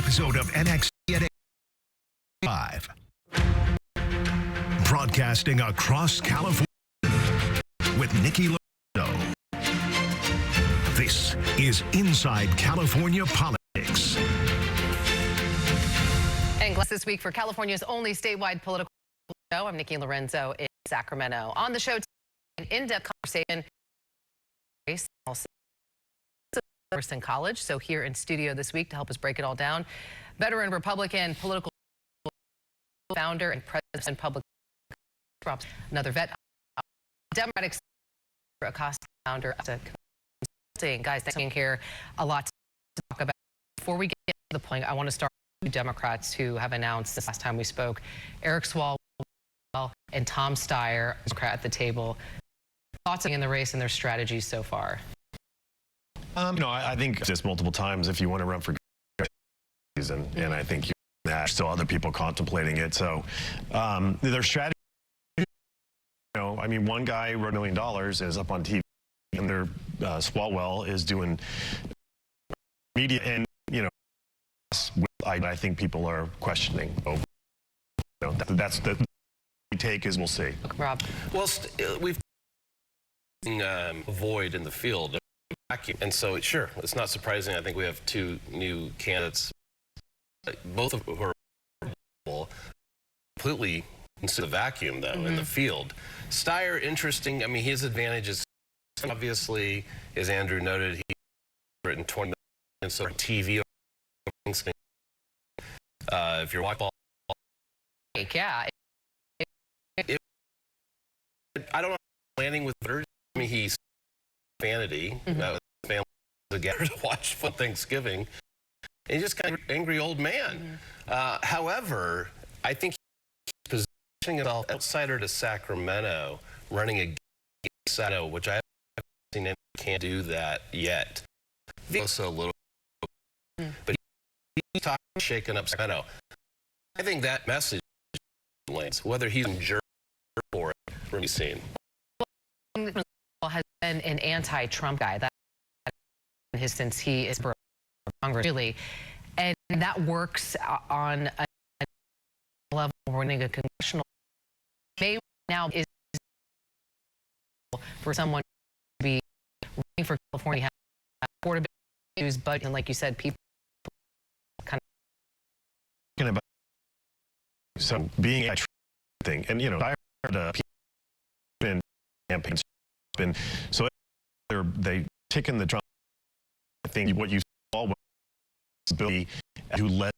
episode of NXT at 5. Broadcasting across California with Nikki Lorenzo. This is Inside California Politics. And this week for California's only statewide political show, I'm Nikki Lorenzo in Sacramento. On the show, an in-depth conversation in college. So here in studio this week to help us break it all down, veteran Republican political founder and president public, another vet, Democratic Acosta founder, guys, thanks for being here. A lot to talk about. Before we get to the point, I want to start with Democrats who have announced this last time we spoke, Eric Swalwell and Tom Steyer at the table. Thoughts in the race and their strategies so far? I think just multiple times if you want to run for season, and I think there's still other people contemplating it. So their strategy, one guy wrote $1 million is up on TV, and their Swalwell is doing media, and I think people are questioning. That's the take is we'll see. Rob, well, we've seen a void in the field. And so, sure, it's not surprising. I think we have two new candidates, both of who are completely into the vacuum, though, in the field. Steyer, interesting. His advantage is obviously, as Andrew noted, he's written 20 million so TV. If you're watching, yeah, I don't know. Planning with voters. He's vanity. Family together to watch for Thanksgiving. And he's just kind of an angry old man. However, I think he's positioning himself outsider to Sacramento, running against Sacramento, which I haven't seen anyone can't do that yet. Also a little, but he's talking shaking up Sacramento. I think that message lands, whether he's in jerk or it, we'll be seen. Has been an anti-Trump guy since he is for Congress, really, and that works on a level running a congressional. May now is for someone to be running for California, have affordability issues, but and like you said, people kind of about so being a thing, and I heard been campaigns. So they taken the Trump. I think what you saw was Bill who led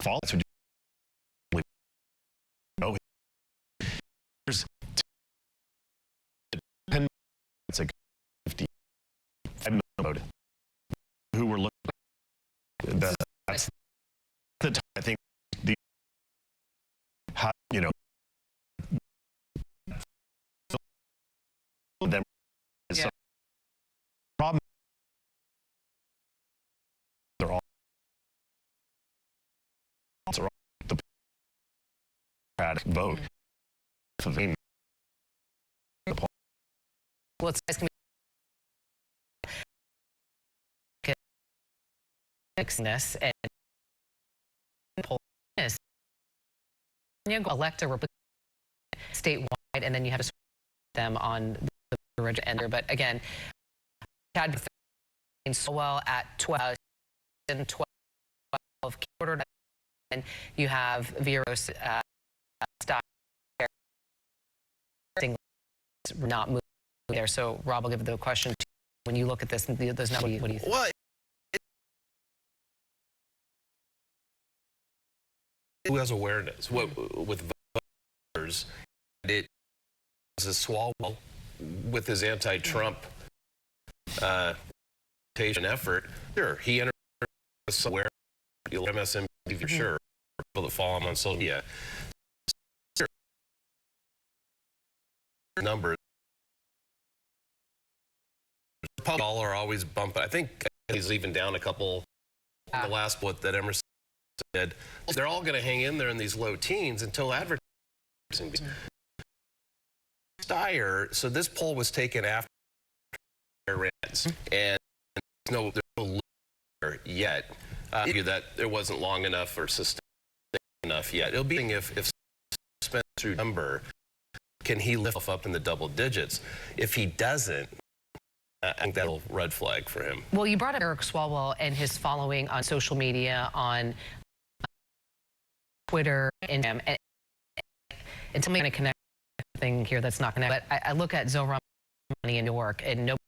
fall. Here's 10 minutes ago, 55 million who were looking. That's the time I think the them problem they're all the vote let's this and elect a Republican statewide, and then you have to them on the agenda. But again, Chad so well at 12 and 12 quarter, and you have Veros stock not moving there. So Rob, will give the question to you. When you look at this, there's not what do you think? Well, who has awareness with voters? It is a Swalwell with his anti-Trump effort. Sure, he entered somewhere. MSNBC for sure. People that follow him on social media. Numbers. All are always bumping. I think he's even down a couple. The last split that Emerson did. They're all going to hang in there in these low teens until advertising. Steyer. So this poll was taken after rants, and there's no yet. That it wasn't long enough or sustained enough yet. It'll be if Spencer number, can he lift up in the double digits? If he doesn't, I think that'll red flag for him. Well, you brought up Eric Swalwell and his following on social media, on Twitter, and tell me going to connect thing here that's not connected. But I look at Zohran in Newark, and nobody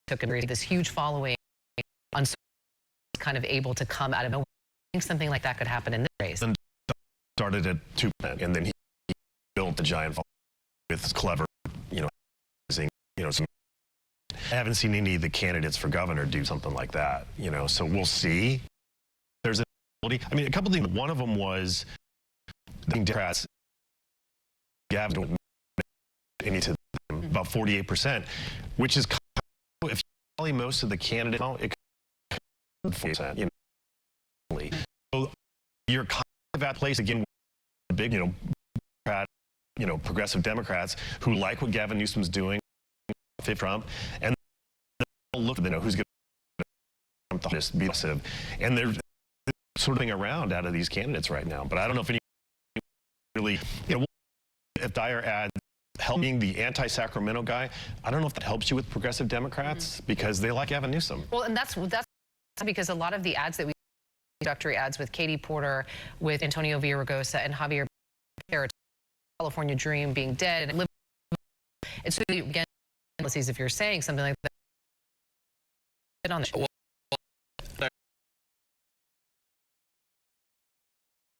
took this huge following on social media, kind of able to come out of nowhere. I think something like that could happen in this race. And started at 2%, and then he built the giant following with clever, some. I haven't seen any of the candidates for governor do something like that, so we'll see. There's a couple things. One of them was the Democrats, Gavin, don't any to them, about 48%, which is, if you tally most of the candidates, it could be 4%, So you're kind of at place again, big, progressive Democrats who like what Gavin Newsom's doing, Trump, and look, who's going to just be aggressive, and they're sort of around out of these candidates right now. But I don't know if any really, if Dyer adds helping the anti-Sacramento guy, I don't know if that helps you with progressive Democrats because they like Gavin Newsom. Well, and that's because a lot of the ads that we introductory ads with Katie Porter, with Antonio Villaraigosa, and Javier Pérez, California Dream being dead, and it's really, again, if you're saying something like that on the show.